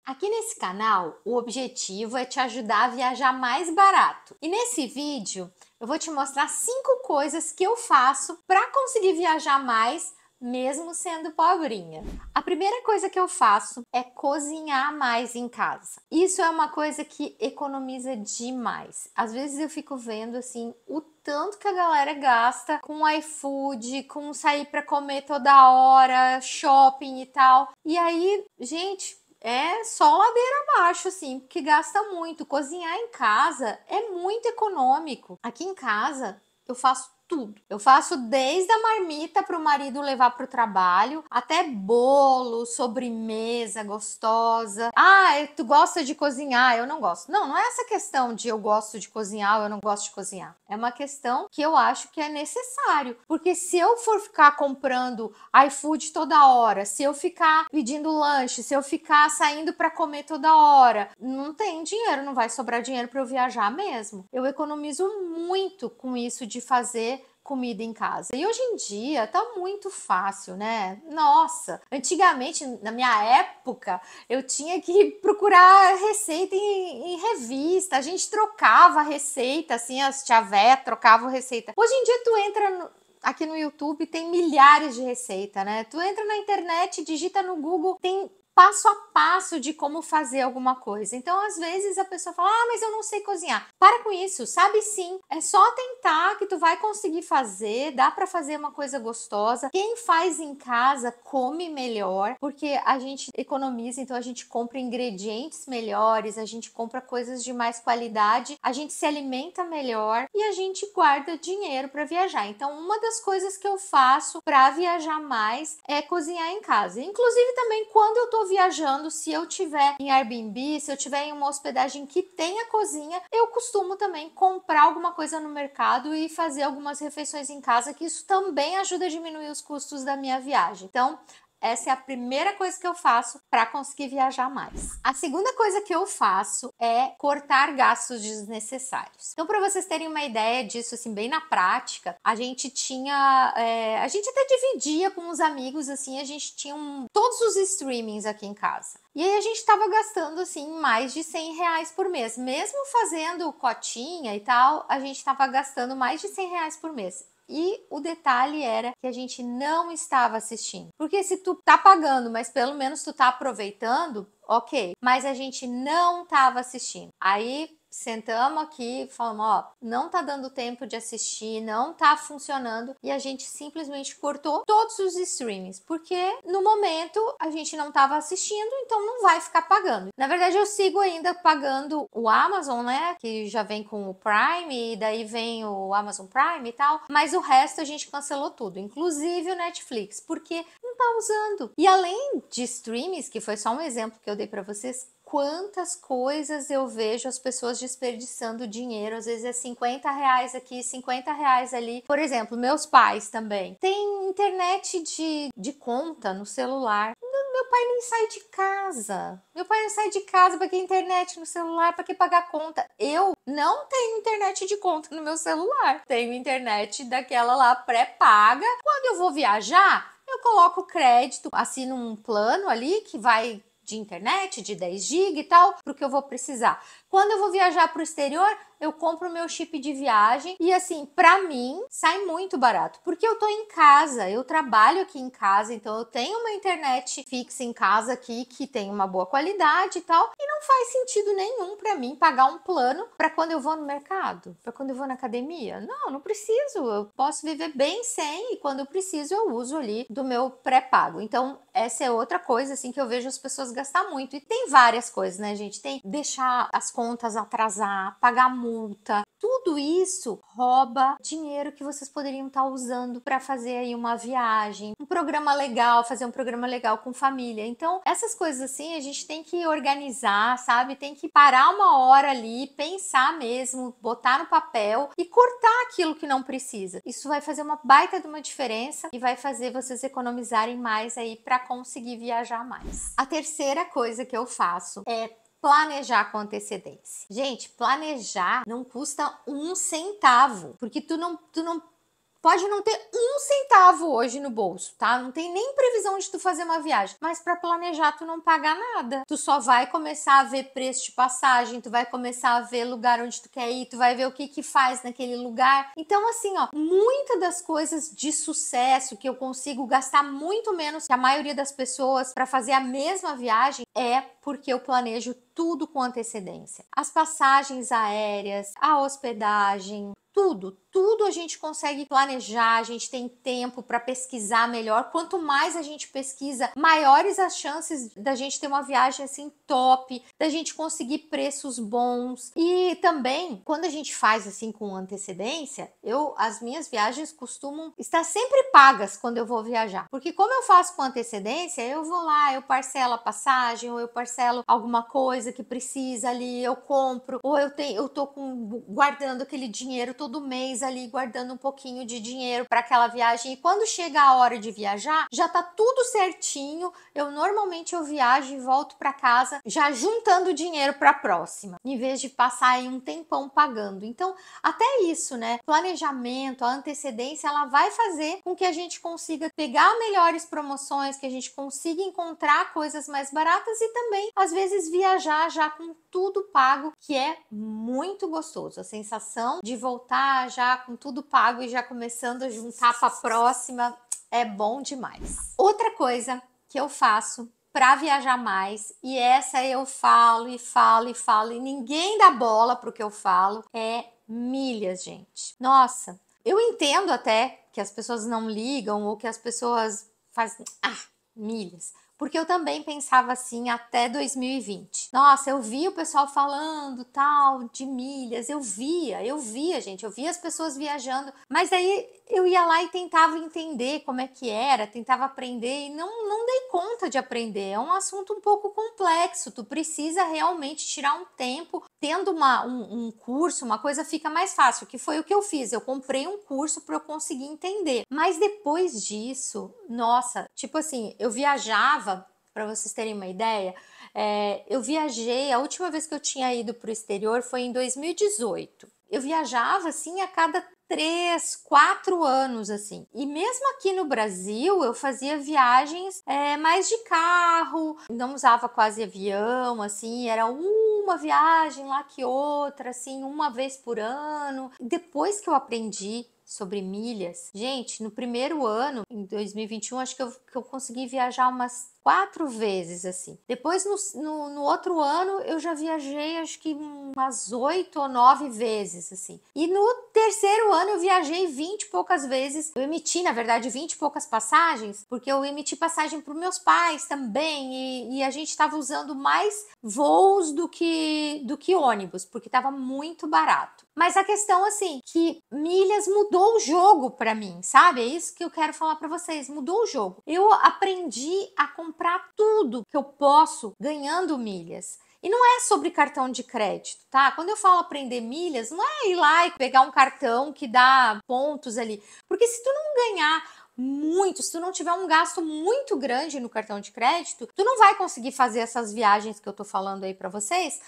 Aqui nesse canal, o objetivo é te ajudar a viajar mais barato. E nesse vídeo, eu vou te mostrar 5 coisas que eu faço para conseguir viajar mais, mesmo sendo pobrinha. A primeira coisa que eu faço é cozinhar mais em casa. Isso é uma coisa que economiza demais. Às vezes eu fico vendo assim o tanto que a galera gasta com iFood, com sair para comer toda hora, shopping e tal. E aí, gente, é só ladeira abaixo, assim, porque gasta muito. Cozinhar em casa é muito econômico. Aqui em casa eu faço tudo. Eu faço desde a marmita para o marido levar para o trabalho, até bolo, sobremesa gostosa. Ah, tu gosta de cozinhar? Eu não gosto. Não, não é essa questão de eu gosto de cozinhar ou eu não gosto de cozinhar. É uma questão que eu acho que é necessário. Porque se eu for ficar comprando iFood toda hora, se eu ficar pedindo lanche, se eu ficar saindo para comer toda hora, não tem dinheiro, não vai sobrar dinheiro para eu viajar mesmo. Eu economizo muito com isso de fazer comida em casa. E hoje em dia tá muito fácil, né? Nossa, antigamente, na minha época, eu tinha que procurar receita em revista, a gente trocava receita, assim, as tia véia trocavam receita. Hoje em dia tu entra aqui no YouTube, tem milhares de receitas, né? Tu entra na internet, digita no Google, tem passo a passo de como fazer alguma coisa. Então, às vezes a pessoa fala: "Ah, mas eu não sei cozinhar". Para com isso, sabe sim. É só tentar que tu vai conseguir fazer, dá para fazer uma coisa gostosa. Quem faz em casa come melhor, porque a gente economiza, então a gente compra ingredientes melhores, a gente compra coisas de mais qualidade, a gente se alimenta melhor e a gente guarda dinheiro para viajar. Então, uma das coisas que eu faço para viajar mais é cozinhar em casa. Inclusive também quando eu tô viajando, se eu tiver em Airbnb, se eu tiver em uma hospedagem que tenha cozinha, eu costumo também comprar alguma coisa no mercado e fazer algumas refeições em casa, que isso também ajuda a diminuir os custos da minha viagem. Então, essa é a primeira coisa que eu faço para conseguir viajar mais. A segunda coisa que eu faço é cortar gastos desnecessários. Então, para vocês terem uma ideia disso, assim, bem na prática, a gente tinha, a gente até dividia com os amigos, assim, a gente tinha todos os streamings aqui em casa. E aí a gente tava gastando, assim, mais de R$100 por mês. Mesmo fazendo cotinha e tal, a gente tava gastando mais de R$100 por mês. E o detalhe era que a gente não estava assistindo. Porque se tu tá pagando, mas pelo menos tu tá aproveitando, ok. Mas a gente não estava assistindo. Aí sentamos aqui e falamos: ó, não tá dando tempo de assistir, não tá funcionando, e a gente simplesmente cortou todos os streamings, porque no momento a gente não tava assistindo, então não vai ficar pagando. Na verdade, eu sigo ainda pagando o Amazon, né, que já vem com o Prime, e daí vem o Amazon Prime e tal, mas o resto a gente cancelou tudo, inclusive o Netflix, porque não tá usando. E além de streamings, que foi só um exemplo que eu dei para vocês, quantas coisas eu vejo as pessoas desperdiçando dinheiro, às vezes é R$50 aqui, R$50 ali. Por exemplo, meus pais também têm internet de conta no celular. Meu pai nem sai de casa. Meu pai não sai de casa para que internet no celular, para que pagar conta. Eu não tenho internet de conta no meu celular. Tenho internet daquela lá pré-paga. Quando eu vou viajar, eu coloco crédito, assino um plano ali que vai de internet, de 10 GB e tal, porque eu vou precisar. Quando eu vou viajar para o exterior, eu compro o meu chip de viagem e assim, para mim, sai muito barato, porque eu tô em casa, eu trabalho aqui em casa, então eu tenho uma internet fixa em casa aqui que tem uma boa qualidade e tal, e não faz sentido nenhum para mim pagar um plano para quando eu vou no mercado, para quando eu vou na academia. Não, não preciso, eu posso viver bem sem, e quando eu preciso eu uso ali do meu pré-pago. Então, essa é outra coisa assim que eu vejo as pessoas gastar muito. E tem várias coisas, né, gente? Tem deixar as contas atrasar, pagar multa. Tudo isso rouba dinheiro que vocês poderiam estar usando para fazer aí uma viagem, um programa legal, fazer um programa legal com família. Então, essas coisas assim, a gente tem que organizar, sabe? Tem que parar uma hora ali, pensar mesmo, botar no papel e cortar aquilo que não precisa. Isso vai fazer uma baita de uma diferença e vai fazer vocês economizarem mais aí para conseguir viajar mais. A terceira coisa que eu faço é planejar com antecedência. Gente, planejar não custa um centavo, porque tu não Pode não ter um centavo hoje no bolso, tá? Não tem nem previsão de tu fazer uma viagem, mas para planejar tu não paga nada. Tu só vai começar a ver preço de passagem, tu vai começar a ver lugar onde tu quer ir, tu vai ver o que que faz naquele lugar. Então assim, ó, muitas das coisas de sucesso que eu consigo gastar muito menos que a maioria das pessoas para fazer a mesma viagem é porque eu planejo tudo com antecedência. As passagens aéreas, a hospedagem, tudo a gente consegue planejar, a gente tem tempo para pesquisar melhor. Quanto mais a gente pesquisa, maiores as chances da gente ter uma viagem assim top, da gente conseguir preços bons. E também, quando a gente faz assim com antecedência, as minhas viagens costumam estar sempre pagas quando eu vou viajar. Porque como eu faço com antecedência, eu vou lá, eu parcelo a passagem, ou eu parcelo alguma coisa que precisa ali, eu compro, ou eu tô guardando aquele dinheiro todo mês ali, guardando um pouquinho de dinheiro para aquela viagem, e quando chega a hora de viajar, já tá tudo certinho. Normalmente eu viajo e volto para casa já juntando dinheiro para a próxima, em vez de passar aí um tempão pagando. Então, até isso, né? Planejamento, a antecedência, ela vai fazer com que a gente consiga pegar melhores promoções, que a gente consiga encontrar coisas mais baratas e também, às vezes, viajar já com tudo pago, que é muito gostoso. A sensação de voltar já com tudo pago e já começando a juntar para a próxima é bom demais. Outra coisa que eu faço para viajar mais, e essa eu falo e falo e falo e ninguém dá bola pro que eu falo, é milhas, gente. Nossa, eu entendo até que as pessoas não ligam ou que as pessoas fazem milhas, porque eu também pensava assim até 2020. Nossa, eu via o pessoal falando tal de milhas, eu via, gente, eu via as pessoas viajando, mas aí eu ia lá e tentava entender como é que era, tentava aprender e não dei conta de aprender. É um assunto um pouco complexo, tu precisa realmente tirar um tempo. Tendo um curso, uma coisa fica mais fácil, que foi o que eu fiz. Eu comprei um curso para eu conseguir entender. Mas depois disso, nossa, tipo assim, eu viajava, para vocês terem uma ideia, eu viajei, a última vez que eu tinha ido para o exterior foi em 2018. Eu viajava assim a cada 3, 4 anos, assim. E mesmo aqui no Brasil, eu fazia viagens mais de carro, não usava quase avião, assim, era uma viagem lá que outra, assim, uma vez por ano. Depois que eu aprendi sobre milhas, gente, no primeiro ano, em 2021, acho que eu consegui viajar umas 4 vezes, assim. Depois, no outro ano, eu já viajei, acho que umas 8 ou 9 vezes, assim. E no terceiro ano, eu viajei 20 e poucas vezes. Eu emiti, na verdade, 20 e poucas passagens, porque eu emiti passagem para os meus pais também, e a gente estava usando mais voos do que ônibus, porque estava muito barato. Mas a questão, assim, que milhas mudou o jogo para mim, sabe? É isso que eu quero falar para vocês, mudou o jogo. Eu aprendi a comprar tudo que eu posso ganhando milhas. E não é sobre cartão de crédito, tá? Quando eu falo aprender milhas, não é ir lá e pegar um cartão que dá pontos ali. Porque se tu não ganhar muito, se tu não tiver um gasto muito grande no cartão de crédito, tu não vai conseguir fazer essas viagens que eu tô falando aí para vocês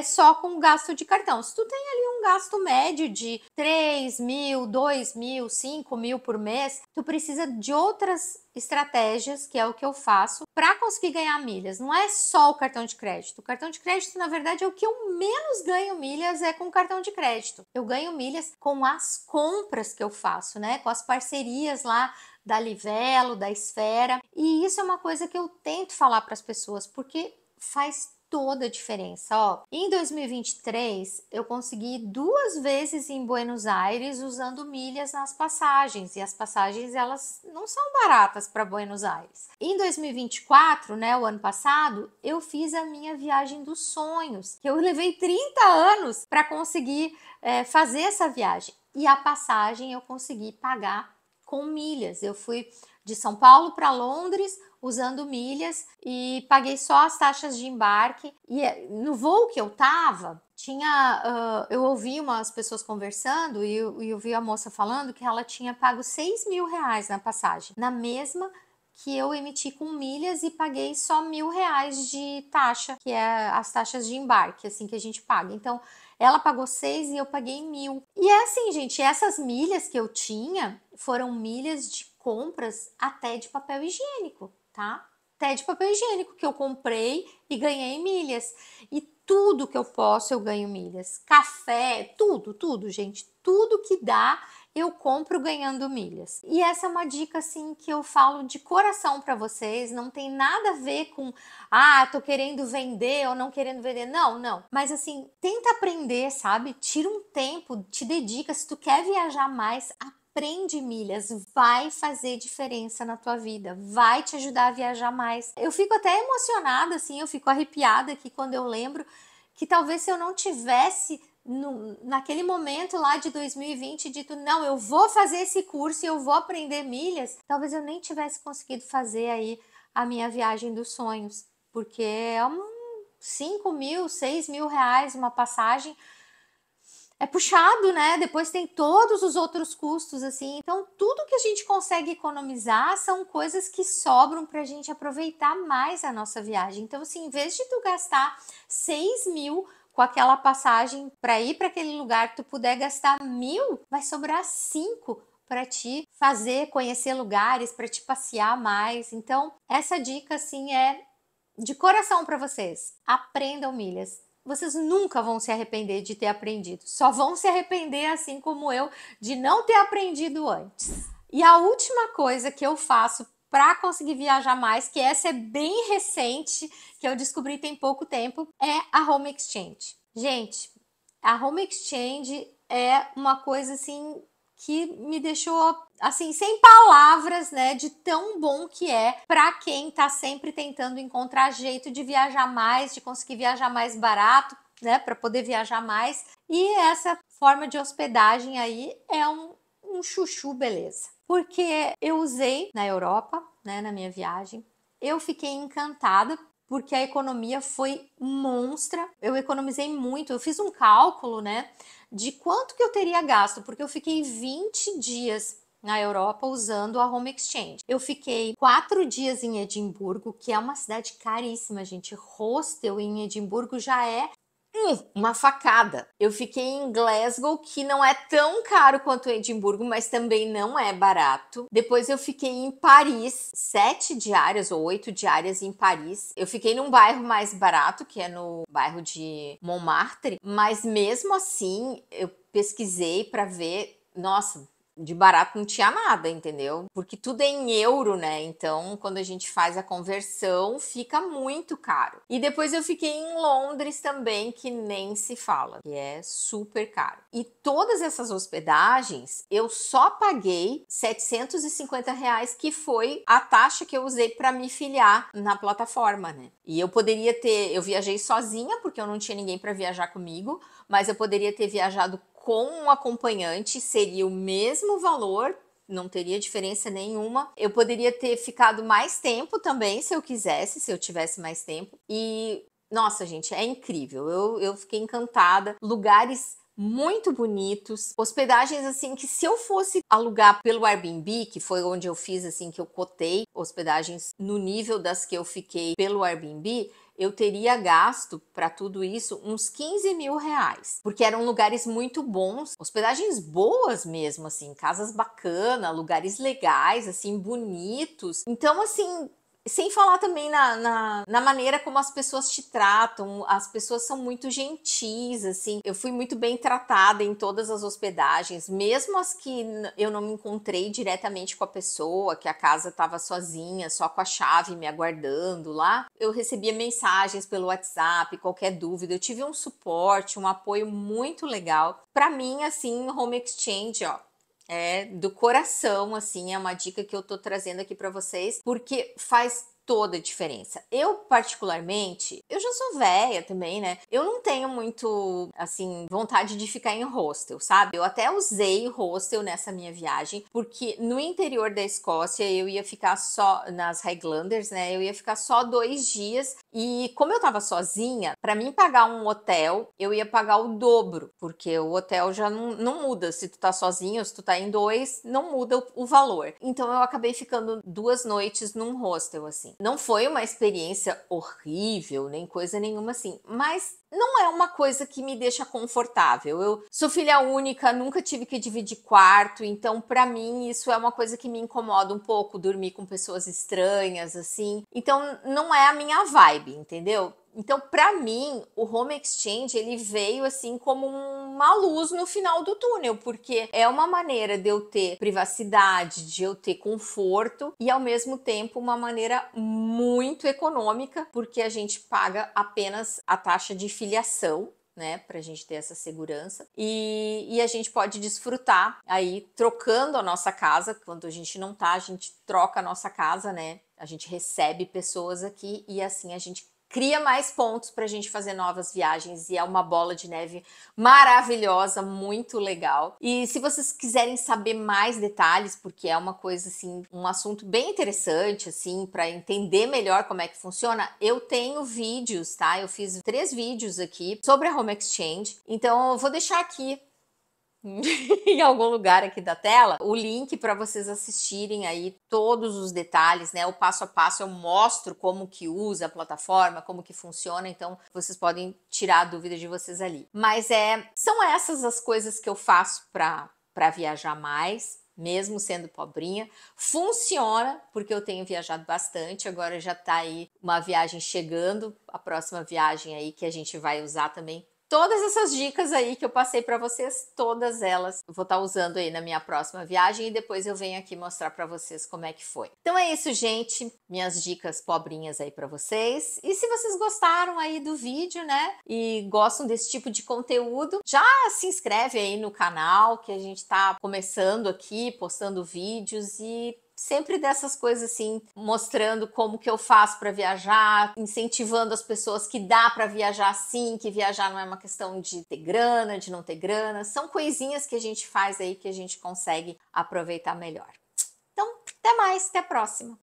só com gasto de cartão. Se tu tem ali um gasto médio de 3 mil, 2 mil, 5 mil por mês, tu precisa de outras estratégias, que é o que eu faço, para conseguir ganhar milhas. Não é só o cartão de crédito. O cartão de crédito, na verdade, é o que eu menos ganho milhas com o cartão de crédito. Eu ganho milhas com as compras que eu faço, né? Com as parcerias lá da Livelo, da Esfera. E isso é uma coisa que eu tento falar para as pessoas, porque faz toda a diferença. Ó, em 2023, eu consegui 2 vezes em Buenos Aires usando milhas nas passagens, e as passagens elas não são baratas para Buenos Aires. Em 2024, né, o ano passado, eu fiz a minha viagem dos sonhos, que eu levei 30 anos para conseguir fazer essa viagem, e a passagem eu consegui pagar com milhas. Eu fui de São Paulo para Londres usando milhas e paguei só as taxas de embarque. E no voo que eu tava, eu ouvi umas pessoas conversando e eu vi a moça falando que ela tinha pago 6 mil reais na passagem, na mesma que eu emiti com milhas e paguei só R$ 1.000 de taxa, que é as taxas de embarque, assim, que a gente paga. Então, ela pagou 6 e eu paguei 1.000. E é assim, gente, essas milhas que eu tinha foram milhas de compras até de papel higiênico, tá? Até de papel higiênico que eu comprei e ganhei milhas. E tudo que eu posso eu ganho milhas. Café, tudo, gente. Tudo que dá eu compro ganhando milhas. E essa é uma dica assim que eu falo de coração para vocês, não tem nada a ver com tô querendo vender ou não querendo vender. Não. Mas assim, tenta aprender, sabe? Tira um tempo, te dedica, se tu quer viajar mais, aprende milhas, vai fazer diferença na tua vida, vai te ajudar a viajar mais. Eu fico até emocionada assim, eu fico arrepiada aqui quando eu lembro que talvez se eu não tivesse naquele momento lá de 2020 dito, não, eu vou fazer esse curso e eu vou aprender milhas, talvez eu nem tivesse conseguido fazer aí a minha viagem dos sonhos, porque é 5.000, 6.000 reais uma passagem, é puxado, né? Depois tem todos os outros custos, assim. Então, tudo que a gente consegue economizar são coisas que sobram pra gente aproveitar mais a nossa viagem. Então, assim, em vez de tu gastar 6.000 com aquela passagem para ir para aquele lugar, tu puder gastar 1.000, vai sobrar 5 para te fazer conhecer lugares, para te passear mais. Então, essa dica, assim, é de coração para vocês. Aprendam milhas. Vocês nunca vão se arrepender de ter aprendido. Só vão se arrepender, assim como eu, de não ter aprendido antes. E a última coisa que eu faço para conseguir viajar mais, que essa é bem recente, que eu descobri tem pouco tempo, é a Home Exchange. Gente, a Home Exchange é uma coisa assim que me deixou assim sem palavras, né, de tão bom que é para quem tá sempre tentando encontrar jeito de viajar mais, de conseguir viajar mais barato, né, para poder viajar mais. E essa forma de hospedagem aí é um chuchu beleza. Porque eu usei na Europa, né, na minha viagem, eu fiquei encantada porque a economia foi monstra. Eu economizei muito. Eu fiz um cálculo, né, de quanto que eu teria gasto, porque eu fiquei 20 dias na Europa usando a Home Exchange. Eu fiquei 4 dias em Edimburgo, que é uma cidade caríssima, gente. Hostel em Edimburgo já é uma facada. Eu fiquei em Glasgow, que não é tão caro quanto Edimburgo, mas também não é barato. Depois eu fiquei em Paris, 7 diárias ou 8 diárias em Paris. Eu fiquei num bairro mais barato, que é no bairro de Montmartre, mas mesmo assim eu pesquisei para ver, nossa, de barato não tinha nada, entendeu? Porque tudo é em euro, né? Então, quando a gente faz a conversão, fica muito caro. E depois eu fiquei em Londres também, que nem se fala, que é super caro. E todas essas hospedagens, eu só paguei R$ 750, que foi a taxa que eu usei para me filiar na plataforma, né? E eu eu viajei sozinha, porque eu não tinha ninguém para viajar comigo, mas eu poderia ter viajado com um acompanhante, seria o mesmo valor, não teria diferença nenhuma. Eu poderia ter ficado mais tempo também, se eu quisesse, se eu tivesse mais tempo. E, nossa, gente, é incrível. Eu fiquei encantada. Lugares muito bonitos, hospedagens assim que se eu fosse alugar pelo Airbnb, que foi onde eu fiz assim, que eu cotei hospedagens no nível das que eu fiquei pelo Airbnb, eu teria gasto para tudo isso uns R$ 15.000, porque eram lugares muito bons, hospedagens boas mesmo, assim, casas bacanas, lugares legais, assim, bonitos. Então, assim, sem falar também na maneira como as pessoas te tratam, as pessoas são muito gentis, assim. Eu fui muito bem tratada em todas as hospedagens, mesmo as que eu não me encontrei diretamente com a pessoa, que a casa estava sozinha, só com a chave me aguardando lá. Eu recebia mensagens pelo WhatsApp, qualquer dúvida. Eu tive um suporte, um apoio muito legal. Para mim, assim, Home Exchange, ó, é do coração, assim, é uma dica que eu tô trazendo aqui para vocês, porque faz toda a diferença. Eu, particularmente, eu já sou velha também, né? Eu não tenho muito, assim, vontade de ficar em hostel, sabe? Eu até usei hostel nessa minha viagem, porque no interior da Escócia eu ia ficar só nas Highlanders, né? Eu ia ficar só 2 dias E como eu tava sozinha, para mim pagar um hotel, eu ia pagar o dobro, porque o hotel já não muda. Se tu tá sozinho ou se tu tá em dois, não muda o valor. Então eu acabei ficando 2 noites num hostel, assim. Não foi uma experiência horrível, nem coisa nenhuma assim, mas não é uma coisa que me deixa confortável. Eu sou filha única, nunca tive que dividir quarto, então para mim isso é uma coisa que me incomoda um pouco, dormir com pessoas estranhas, assim. Então não é a minha vibe, entendeu? Então, para mim, o home exchange ele veio assim como uma luz no final do túnel, porque é uma maneira de eu ter privacidade, de eu ter conforto e ao mesmo tempo uma maneira muito econômica, porque a gente paga apenas a taxa de filiação, né, pra gente ter essa segurança e a gente pode desfrutar aí trocando a nossa casa. Quando a gente não tá, a gente troca a nossa casa, né, a gente recebe pessoas aqui e assim a gente cria mais pontos para a gente fazer novas viagens e é uma bola de neve maravilhosa, muito legal. E se vocês quiserem saber mais detalhes, porque é uma coisa assim, um assunto bem interessante assim, para entender melhor como é que funciona, eu tenho vídeos, tá? Eu fiz 3 vídeos aqui sobre a Home Exchange, então eu vou deixar aqui em algum lugar aqui da tela, o link para vocês assistirem aí todos os detalhes, né? O passo a passo eu mostro como que usa a plataforma, como que funciona, então vocês podem tirar a dúvida de vocês ali. Mas são essas as coisas que eu faço para viajar mais, mesmo sendo pobrinha. Funciona, porque eu tenho viajado bastante, agora já tá aí uma viagem chegando, a próxima viagem aí que a gente vai usar também todas essas dicas aí que eu passei para vocês, todas elas eu vou estar usando aí na minha próxima viagem e depois eu venho aqui mostrar para vocês como é que foi. Então é isso, gente, minhas dicas pobrinhas aí para vocês. E se vocês gostaram aí do vídeo, né, e gostam desse tipo de conteúdo, já se inscreve aí no canal que a gente tá começando aqui, postando vídeos e sempre dessas coisas assim, mostrando como que eu faço para viajar, incentivando as pessoas que dá para viajar sim, que viajar não é uma questão de ter grana, de não ter grana, são coisinhas que a gente faz aí que a gente consegue aproveitar melhor. Então, até mais, até a próxima!